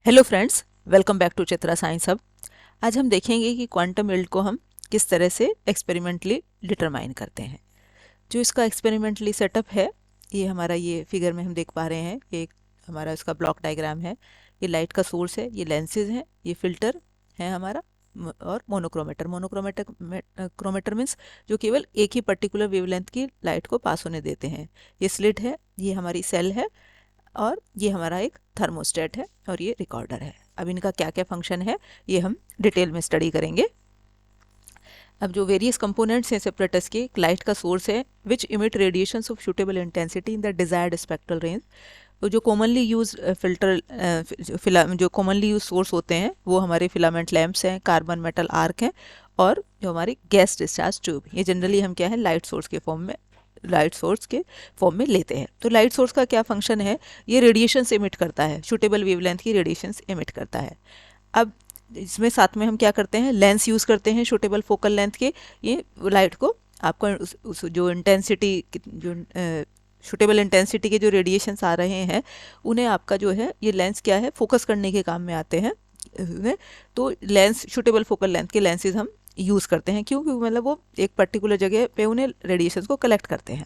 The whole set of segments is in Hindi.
Hello friends, welcome back to Chitra science hub. आज हम देखेंगे कि क्वांटम यील्ड को हम किस तरह से एक्सपेरिमेंटली डिटरमाइन करते हैं। जो इसका एक्सपेरिमेंटली सेटअप है, ये हमारा ये फिगर में हम देख पा रहे हैं। ये एक हमारा इसका ब्लॉक डायग्राम है। ये लाइट का सोर्स है, ये लेंसेज हैं, ये फिल्टर है हमारा और मोनोक्रोमेटर। क्रोमेटर मीन्स जो केवल एक ही पर्टिकुलर वेवलेंथ की लाइट को पास होने देते हैं। ये स्लिट है, ये हमारी सेल है और ये हमारा एक थर्मोस्टेट है और ये रिकॉर्डर है। अब इनका क्या क्या फंक्शन है ये हम डिटेल में स्टडी करेंगे। अब जो वेरियस कंपोनेंट्स हैं सेपरेटस के, लाइट का सोर्स है which emit radiations of suitable intensity in the desired spectral range. तो जो कॉमनली यूज जो कॉमनली यूज सोर्स होते हैं वो हमारे फिलामेंट लैंप्स हैं, कार्बन मेटल आर्क हैं और जो हमारी गैस डिस्चार्ज ट्यूब। ये जनरली हम क्या है लाइट सोर्स के फॉर्म में लेते हैं। तो लाइट सोर्स का क्या फंक्शन है, ये रेडिएशंस एमिट करता है, सूटेबल वेवलेंथ की रेडिएशंस एमिट करता है। अब इसमें साथ में हम क्या करते हैं, लेंस यूज़ करते हैं सूटेबल फोकल लेंथ के। ये लाइट को आपको उस जो इंटेंसिटी जो सूटेबल इंटेंसिटी के जो रेडिएशंस आ रहे हैं उन्हें आपका जो है ये लेंस क्या है फोकस करने के काम में आते हैं। तो लेंस सूटेबल फोकल लेंथ के लेंसेज हम यूज़ करते हैं। क्यों? क्योंकि मतलब वो एक पर्टिकुलर जगह पे उन्हें रेडिएशंस को कलेक्ट करते हैं।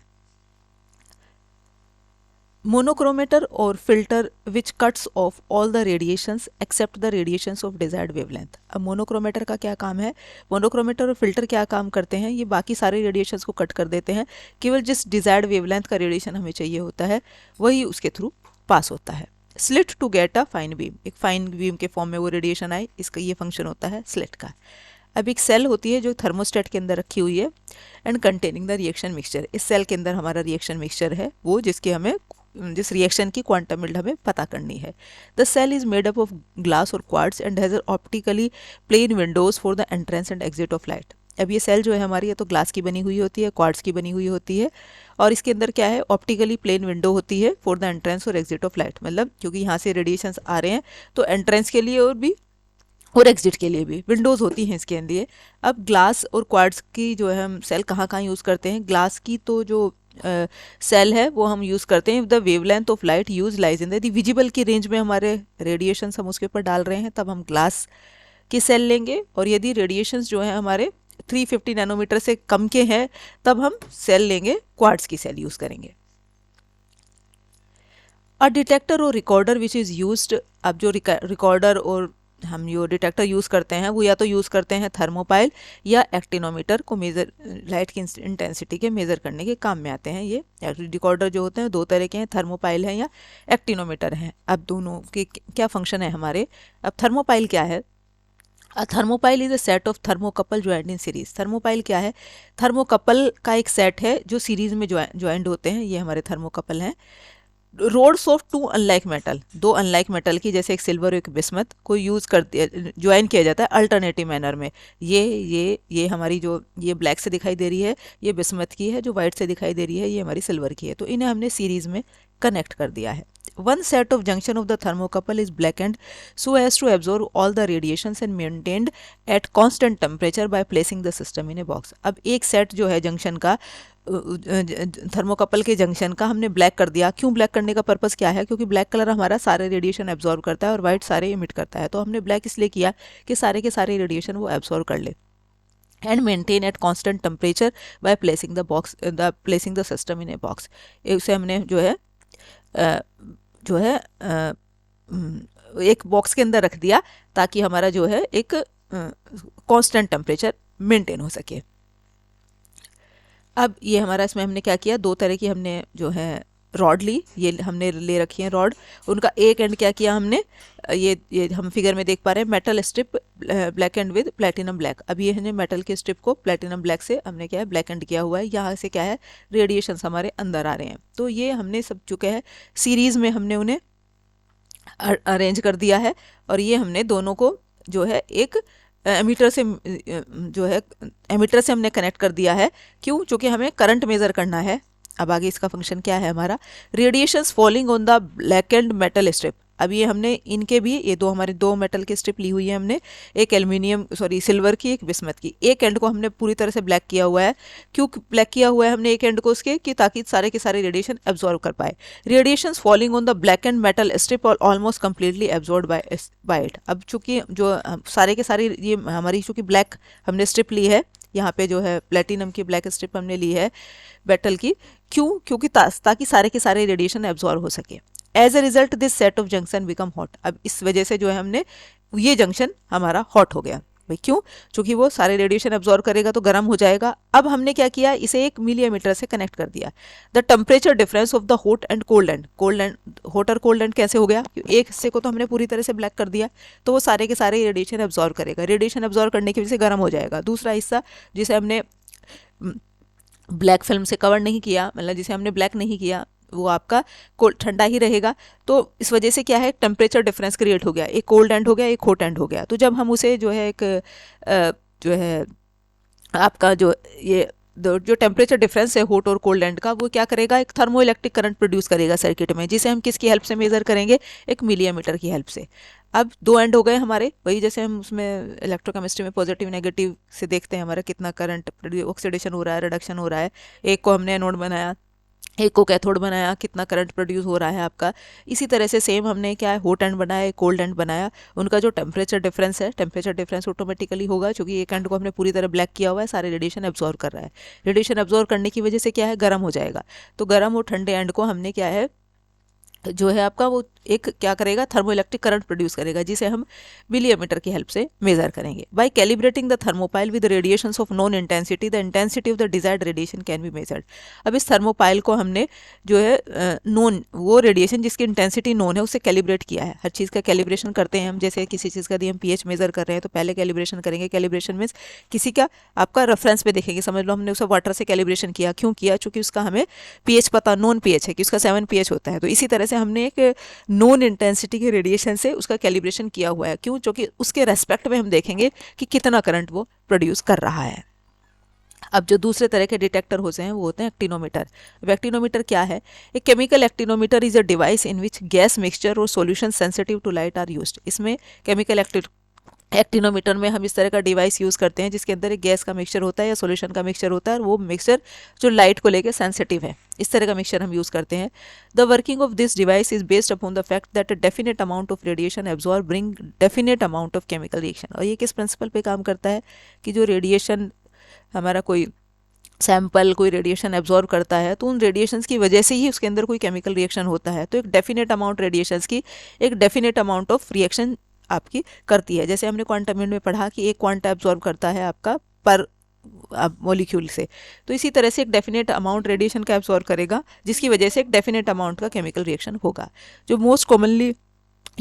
मोनोक्रोमेटर और filter which cuts off all the radiations except the radiations of desired wavelength. अब मोनोक्रोमेटर का क्या काम है, मोनोक्रोमेटर और फिल्टर क्या काम करते हैं, ये बाकी सारे रेडिएशंस को कट कर देते हैं। केवल जिस डिजायर्ड वेवलेंथ का रेडिएशन हमें चाहिए होता है वही उसके थ्रू पास होता है। Slit to get a fine beam, एक फाइन बीम के फॉर्म में वो रेडिएशन आए, इसका ये फंक्शन होता है स्लिट का। अब एक सेल होती है जो थर्मोस्टेट के अंदर रखी हुई है and containing the reaction mixture. इस सेल के अंदर हमारा रिएक्शन मिक्सचर है वो जिस रिएक्शन की क्वांटम यील्ड हमें पता करनी है। The cell is made up of glass और quartz and has optically plane windows for the entrance and exit of light. अब ये सेल जो है हमारी, ये तो ग्लास की बनी हुई होती है, क्वार्ट्ज की बनी हुई होती है और इसके अंदर क्या है, ऑप्टिकली प्लेन विंडो होती है फॉर द एंट्रेंस और एग्जिट ऑफ लाइट। मतलब क्योंकि यहाँ से रेडिएशंस आ रहे हैं तो एंट्रेंस के लिए और एग्जिट के लिए भी विंडोज़ होती हैं इसके लिए। अब ग्लास और क्वार्ट्ज की जो है हम सेल कहाँ कहाँ यूज़ करते हैं, ग्लास की तो जो सेल है वो हम यूज़ करते हैं the wavelength of light use lies in the visible की रेंज में हमारे रेडिएशन हम उसके ऊपर डाल रहे हैं तब हम ग्लास की सेल लेंगे। और यदि रेडिएशंस जो है हमारे 350 नैनोमीटर से कम के हैं तब हम सेल लेंगे, क्वार्ट्ज की सेल यूज़ करेंगे। अ डिटेक्टर और रिकॉर्डर विच इज़ यूज्ड। अब जो रिकॉर्डर और हम जो डिटेक्टर यूज़ करते हैं वो या तो यूज़ करते हैं थर्मोपाइल या एक्टिनोमीटर को मेज़र लाइट की इंटेंसिटी के मेज़र करने के काम में आते हैं। ये रिकॉर्डर जो होते हैं दो तरह के हैं, थर्मोपाइल हैं या एक्टिनोमीटर हैं। अब दोनों के क्या फंक्शन है हमारे। अब थर्मोपाइल क्या है, thermopile is a set of thermocouple joint in series. Thermopile क्या है, थर्मोकपल का एक सेट है जो सीरीज में ज्वाइंट होते हैं, ये हमारे थर्मोकपल हैं। Rods of two unlike metal, दो अनलाइक मेटल की जैसे एक सिल्वर और एक बिस्मथ को यूज़ कर ज्वाइन किया जाता है अल्टरनेटिव मैनर में। ये हमारी जो ये ब्लैक से दिखाई दे रही है ये बिस्मथ की है, जो वाइट से दिखाई दे रही है ये हमारी सिल्वर की है। तो इन्हें हमने सीरीज में कनेक्ट कर दिया है। One set of junction of the thermocouple is blackened so as to absorb all the radiations and maintained at constant temperature by placing the system in a box। अब एक सेट जो है जंक्शन का, थर्मोकपल के जंक्शन का हमने ब्लैक कर दिया। क्यों ब्लैक करने का पर्पस क्या है, क्योंकि ब्लैक कलर हमारा सारे रेडिएशन एब्जॉर्ब करता है और वाइट सारे इमिट करता है। तो हमने ब्लैक इसलिए किया कि सारे के सारे रेडिएशन वो एब्जॉर्ब कर ले and maintain at constant temperature by placing the system in a box. उसे हमने जो है एक बॉक्स के अंदर रख दिया ताकि हमारा जो है एक कांस्टेंट टेम्परेचर मेंटेन हो सके। अब ये हमारा इसमें हमने क्या किया, दो तरह की हमने जो है रॉड ली, ये हमने ले रखी है रॉड। उनका एक एंड क्या किया हमने, ये हम फिगर में देख पा रहे हैं metal strip black and with platinum black. अब ये हमने मेटल के स्ट्रिप को प्लेटिनम ब्लैक से हमने क्या है ब्लैक एंड किया हुआ है। यहाँ से क्या है रेडिएशंस हमारे अंदर आ रहे हैं। तो ये हमने सब चुके हैं सीरीज में हमने उन्हें अरेंज कर दिया है और ये हमने दोनों को जो है एक एमीटर से हमने कनेक्ट कर दिया है। क्यों? क्योंकि हमें करंट मेज़र करना है। अब आगे इसका फंक्शन क्या है हमारा, radiations falling on the black and metal strip. अब ये हमने इनके भी ये दो हमारे दो मेटल की स्ट्रिप ली हुई है हमने, एक एल्यूमिनियम सिल्वर की, एक बिस्मथ की। एक एंड को हमने पूरी तरह से ब्लैक किया हुआ है। क्यों ब्लैक किया हुआ है हमने एक एंड को उसके, कि ताकि सारे के सारे रेडिएशन एब्जॉर्ब कर पाए। Radiation falling on the black and metal strip और almost completely absorb by it. अब चूंकि जो सारे के सारे ये हमारी चूंकि ब्लैक हमने स्ट्रिप ली है, यहाँ पे जो है प्लेटिनम की ब्लैक स्ट्रिप हमने ली है मेटल की, क्यों? क्योंकि ताकि सारे के सारे रेडिएशन एब्जॉर्ब हो सके। As a result this set of junction become hot. अब इस वजह से जो है हमने ये जंक्शन हमारा हॉट हो गया भाई, क्यों? क्योंकि वो सारे रेडिएशन एब्जॉर्ब करेगा तो गर्म हो जाएगा। अब हमने क्या किया, इसे 1 मिलीमीटर से कनेक्ट कर दिया। The temperature difference of the hot and cold and, hot और कोल्ड एंड कैसे हो गया? एक हिस्से को तो हमने पूरी तरह से ब्लैक कर दिया, तो वो सारे के सारे रेडिएशन एब्जॉर्ब करेगा। रेडिएशन एब्जॉर्ब करने की वजह से गर्म हो जाएगा। दूसरा हिस्सा जिसे हमने ब्लैक फिल्म से कवर नहीं किया, मतलब जिसे हमने ब्लैक नहीं किया, वो आपका ठंडा ही रहेगा। तो इस वजह से क्या है, टेम्परेचर डिफरेंस क्रिएट हो गया, एक कोल्ड एंड हो गया, एक हॉट एंड हो गया। तो जब हम उसे जो है एक जो है आपका ये जो टेम्परेचर डिफरेंस है हॉट और कोल्ड एंड का, वो क्या करेगा, एक थर्मो इलेक्ट्रिक करंट प्रोड्यूस करेगा सर्किट में, जिसे हम किसकी हेल्प से मेजर करेंगे, एक मिलीमीटर की हेल्प से। अब 2 एंड हो गए हमारे, वही जैसे हम उसमें इलेक्ट्रोकेमिस्ट्री में पॉजिटिव नेगेटिव से देखते हैं हमारा कितना करंट ऑक्सीडेशन हो रहा है, रिडक्शन हो रहा है। एक को हमने एनोड बनाया, एक को कैथोड बनाया, कितना करंट प्रोड्यूस हो रहा है आपका। इसी तरह से सेम हमने क्या है, हॉट एंड बनाया, कोल्ड एंड बनाया, उनका जो टेम्परेचर डिफरेंस है, टेम्परेचर डिफरेंस ऑटोमेटिकली होगा, क्योंकि एक एंड को हमने पूरी तरह ब्लैक किया हुआ है, सारे रेडिएशन एब्जॉर्ब कर रहा है। रेडिएशन एब्जॉर्ब करने की वजह से क्या है, गर्म हो जाएगा। तो गर्म और ठंडे एंड को हमने क्या है, जो है आपका वो एक क्या करेगा, थर्मोइलेक्ट्रिक करंट प्रोड्यूस करेगा, जिसे हम मिलीमीटर की हेल्प से मेजर करेंगे। By calibrating the thermopile with radiations of known intensity, the intensity of the desired radiation can be measured. अब इस थर्मोपाइल को हमने जो है नोन, वो रेडिएशन जिसकी इंटेंसिटी नोन है, उससे कैलिब्रेट किया है। हर चीज़ का कैलिब्रेशन करते हैं हम, जैसे किसी चीज़ का यदि हम पीएच मेजर कर रहे हैं तो पहले कैलिब्रेशन करेंगे। कैलिब्रेशन मीन्स किसी का आपका रेफरेंस पे देखेंगे, समझ लो हमने उसे वाटर से कैलिब्रेशन किया, क्यों किया? चूंकि उसका हमें पीएच पता, नोन पीएच है कि उसका 7 पीएच होता है। तो इसी तरह से हमने एक नॉन इंटेंसिटी के रेडिएशन से उसका कैलिब्रेशन किया हुआ है, क्यों? क्योंकि उसके रेस्पेक्ट में हम देखेंगे कि कितना करंट वो प्रोड्यूस कर रहा है। अब जो दूसरे तरह के डिटेक्टर होते हैं वो होते हैं एक्टिनोमीटर। अब एक्टिनोमीटर क्या है? एक chemical actinometer is a device in which gas mixture और solution sensitive to light are used. इसमें केमिकल एक्टिनोमीटर में हम इस तरह का डिवाइस यूज़ करते हैं जिसके अंदर एक गैस का मिक्सचर होता है या सॉल्यूशन का मिक्सचर होता है, और वो मिक्सचर जो लाइट को लेकर सेंसिटिव है, इस तरह का मिक्सचर हम यूज़ करते हैं। The working of this device is based upon the fact that a definite amount of radiation absorb bring definite amount of chemical reaction. और ये किस प्रिंसिपल पे काम करता है कि जो रेडिएशन हमारा कोई सैंपल कोई रेडिएशन एब्जॉर्ब करता है, तो उन रेडिएशंस की वजह से ही उसके अंदर कोई केमिकल रिएक्शन होता है। तो एक डेफिनेट अमाउंट रेडिएशंस की एक डेफिनेट अमाउंट ऑफ रिएक्शन आपकी करती है। जैसे हमने क्वांटम में पढ़ा कि एक क्वांटा एब्जॉर्ब करता है आपका पर मॉलिक्यूल से, तो इसी तरह से एक डेफिनेट अमाउंट रेडिएशन का एब्जॉर्ब करेगा, जिसकी वजह से एक डेफिनेट अमाउंट का केमिकल रिएक्शन होगा। जो मोस्ट कॉमनली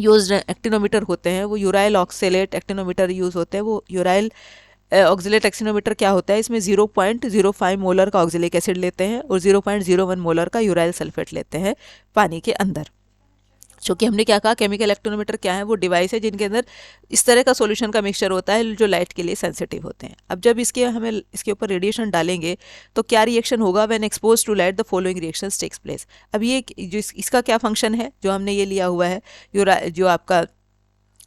यूज एक्टिनोमीटर होते हैं वो यूराइल ऑक्सेलेट एक्टिनोमीटर यूज होते हैं। वो यूराइल ऑक्सिलेट एक्टिनोमीटर क्या होता है, इसमें 0.05 मोलर का ऑक्सिलिक एसिड लेते हैं और 0.01 मोलर का यूराइल सल्फेट लेते हैं पानी के अंदर। क्योंकि हमने क्या कहा, केमिकल एक्टिनोमीटर क्या है, वो डिवाइस है जिनके अंदर इस तरह का सॉल्यूशन का मिक्सचर होता है जो लाइट के लिए सेंसिटिव होते हैं। अब जब हमें इसके ऊपर रेडिएशन डालेंगे तो क्या रिएक्शन होगा, when expose to light the following reactions takes place. अब ये जो इसका क्या फंक्शन है, जो हमने ये लिया हुआ है जो आपका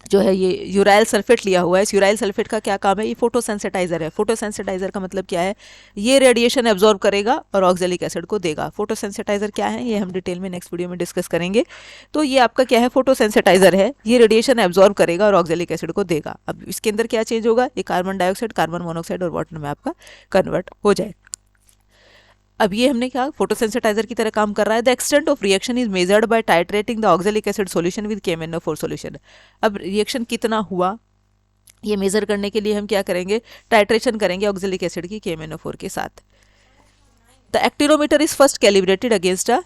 जो है ये यूराइल सल्फेट लिया हुआ है, इस यूराइल सल्फेट का क्या काम है, ये फोटोसेंसिटाइजर है। फोटोसेंसिटाइजर का मतलब क्या है, ये रेडिएशन एब्जॉर्ब करेगा और ऑक्जेलिक एसिड को देगा। फोटोसेंसिटाइजर क्या है ये हम डिटेल में नेक्स्ट वीडियो में डिस्कस करेंगे। तो ये आपका क्या है, फोटोसेंसिटाइजर है, ये रेडिएशन एब्जॉर्ब करेगा और ऑक्जेलिक एसिड को देगा। अब इसके अंदर क्या चेंज होगा, ये कार्बन डाइऑक्साइड कार्बन मोनोऑक्साइड और वाटर में आपका कन्वर्ट हो जाएगा। अब ये हमने क्या, फोटोसेंसिटाइजर की तरह काम कर रहा है। The extent of reaction is measured by titrating the oxalic acid solution with KMnO4 solution. अब रिएक्शन कितना हुआ ये मेजर करने के लिए हम क्या करेंगे, टाइट्रेशन करेंगे ऑक्जेलिक एसिड की KMnO4 के साथ। The actinometer is first calibrated against a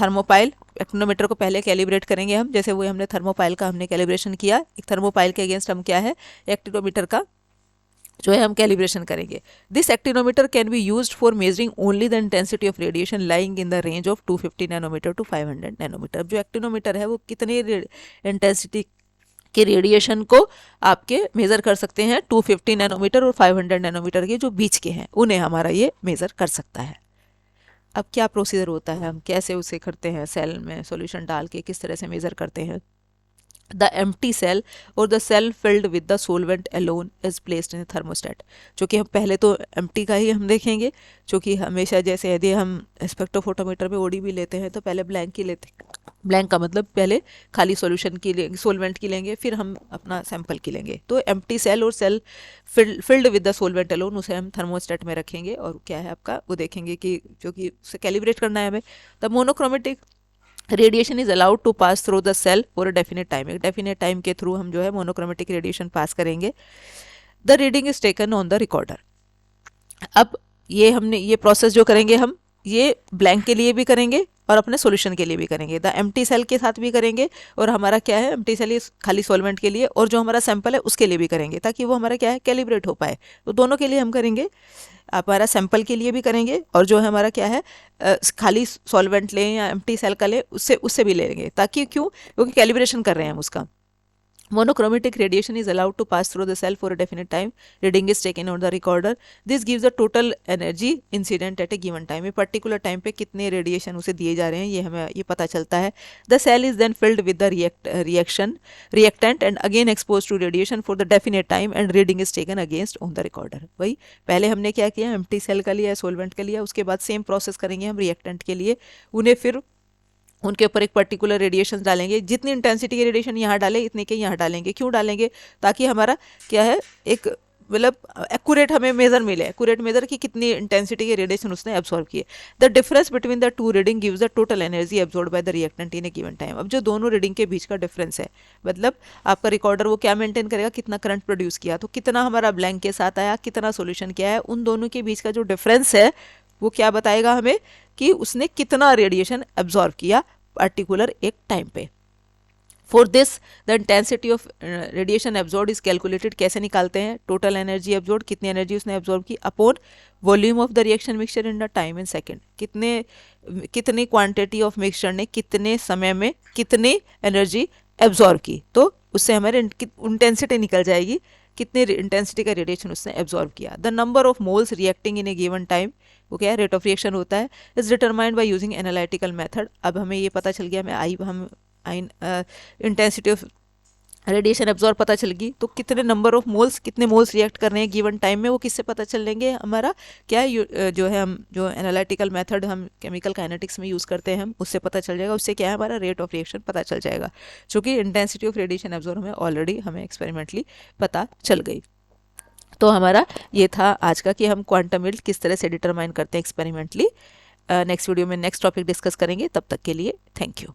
thermopile. Actinometer को पहले कैलिब्रेट करेंगे हम, जैसे वो हमने थर्मोपाइल का हमने कैलिब्रेशन किया, एक थर्मोपाइल के अगेंस्ट हम क्या है एक्टिनोमीटर का जो है हम कैलिब्रेशन करेंगे। This actinometer can be used for measuring only the intensity of radiation lying in the range of 250 nanometer to 500 nanometer. जो एक्टिनोमीटर है वो कितने इंटेंसिटी के रेडिएशन को आपके मेजर कर सकते हैं, 250 नैनोमीटर और 500 नैनोमीटर के जो बीच के हैं उन्हें हमारा ये मेजर कर सकता है। अब क्या प्रोसीजर होता है, हम कैसे उसे करते हैं, सेल में सॉल्यूशन डाल के किस तरह से मेजर करते हैं। द एम्प्टी सेल और the cell filled with the solvent alone is placed in thermostat. जो कि हम पहले तो एम्प्टी का ही हम देखेंगे, जो कि हमेशा जैसे यदि हम स्पेक्ट्रोफोटोमीटर में ओडी भी लेते हैं तो पहले ब्लैंक की लेते हैं। ब्लैंक का मतलब पहले खाली सॉल्यूशन की लेंगे, सोलवेंट की लेंगे, फिर हम अपना सैंपल की लेंगे। तो एम्प्टी सेल और cell filled with the solvent alone उसे हम थर्मोस्टेट में रखेंगे और क्या है आपका वो देखेंगे कि जो कि उसे कैलिब्रेट करना है हमें। The monochromatic radiation is allowed to pass through the cell for a definite time. एक डेफिनेट टाइम के थ्रू हम जो है मोनोक्रोमेटिक रेडिएशन पास करेंगे। The reading is taken on the recorder. अब ये हमने ये प्रोसेस जो करेंगे हम ये ब्लैंक के लिए भी करेंगे और अपने सॉल्यूशन के लिए भी करेंगे। द एम्प्टी सेल के साथ भी करेंगे और हमारा क्या है एम्प्टी सेल खाली सॉल्वेंट के लिए, और जो हमारा सैंपल है उसके लिए भी करेंगे ताकि वो हमारा क्या है कैलिब्रेट हो पाए। तो दोनों के लिए हम करेंगे, हमारा सैंपल के लिए भी करेंगे और जो है हमारा क्या है खाली सॉल्वेंट लें या एम्प्टी सेल का लें उससे उससे भी लेंगे। ताकि क्यों, क्योंकि कैलिब्रेशन कर रहे हैं हम उसका। Monochromatic radiation is allowed to pass through the cell for a definite time. Reading is taken on the recorder. This gives the total energy incident at a given time. ये particular time पे कितने radiation उसे दिए जा रहे हैं ये हमें ये पता चलता है। The cell is then filled with the reactant and again exposed to radiation for the definite time and reading is taken against on the recorder. वही पहले हमने क्या किया, empty cell का लिया, solvent का लिया, उसके बाद same process करेंगे हम reactant के लिए, उन्हें फिर उनके ऊपर एक पर्टिकुलर रेडिएशन डालेंगे। जितनी इंटेंसिटी के रेडिएशन यहाँ डालें इतने के यहाँ डालेंगे। क्यों डालेंगे, ताकि हमारा क्या है एक मतलब एक्यूरेट हमें मेजर मिले, एक्यूरेट मेजर कि कितनी इंटेंसिटी के रेडिएशन उसने एब्जॉर्ब किए। The difference between the two reading gives the total energy absorb by the reactant in A given time. अब जो दोनों रीडिंग के बीच का डिफरेंस है, मतलब आपका रिकॉर्डर वो क्या मेंटेन करेगा, कितना करंट प्रोड्यूस किया, तो कितना हमारा ब्लैंक के साथ आया, कितना सोल्यूशन किया है, उन दोनों के बीच का जो डिफरेंस है वो क्या बताएगा हमें कि उसने कितना रेडिएशन एब्जॉर्ब किया पर्टिकुलर एक टाइम पे। For this the intensity of radiation absorb is calculated. कैसे निकालते हैं, टोटल एनर्जी एब्जॉर्ब, कितनी एनर्जी उसने एब्जॉर्ब की, upon volume of the reaction mixture in the time in second. कितनी क्वांटिटी ऑफ मिक्सचर ने कितने समय में कितनी एनर्जी एब्जॉर्ब की, तो उससे हमारे इंटेंसिटी निकल जाएगी, कितने इंटेंसिटी का रेडिएशन उसने एब्जॉर्ब किया। The number of moles reacting in A given time, वो क्या है रेट ऑफ रिएक्शन होता है, is determined by using analytical method. अब हमें ये पता चल गया, हम इंटेंसिटी ऑफ रेडिएशन एब्जॉर्ब पता चल गई, तो कितने नंबर ऑफ मोल्स, कितने मोल्स रिएक्ट कर रहे हैं गिवन टाइम में, वो किससे पता चल लेंगे, हमारा क्या है जो है हम जो एनालिटिकल मेथड हम केमिकल काइनेटिक्स में यूज़ करते हैं हम उससे पता चल जाएगा। उससे क्या है हमारा रेट ऑफ रिएक्शन पता चल जाएगा, चूँकि इंटेंसिटी ऑफ रेडिएशन एब्जॉर्ब हमें ऑलरेडी हमें एक्सपेरिमेंटली पता चल गई। तो हमारा ये था आज का कि हम क्वांटम यील्ड किस तरह से डिटरमाइन करते हैं एक्सपेरिमेंटली। नेक्स्ट वीडियो में नेक्स्ट टॉपिक डिस्कस करेंगे, तब तक के लिए थैंक यू।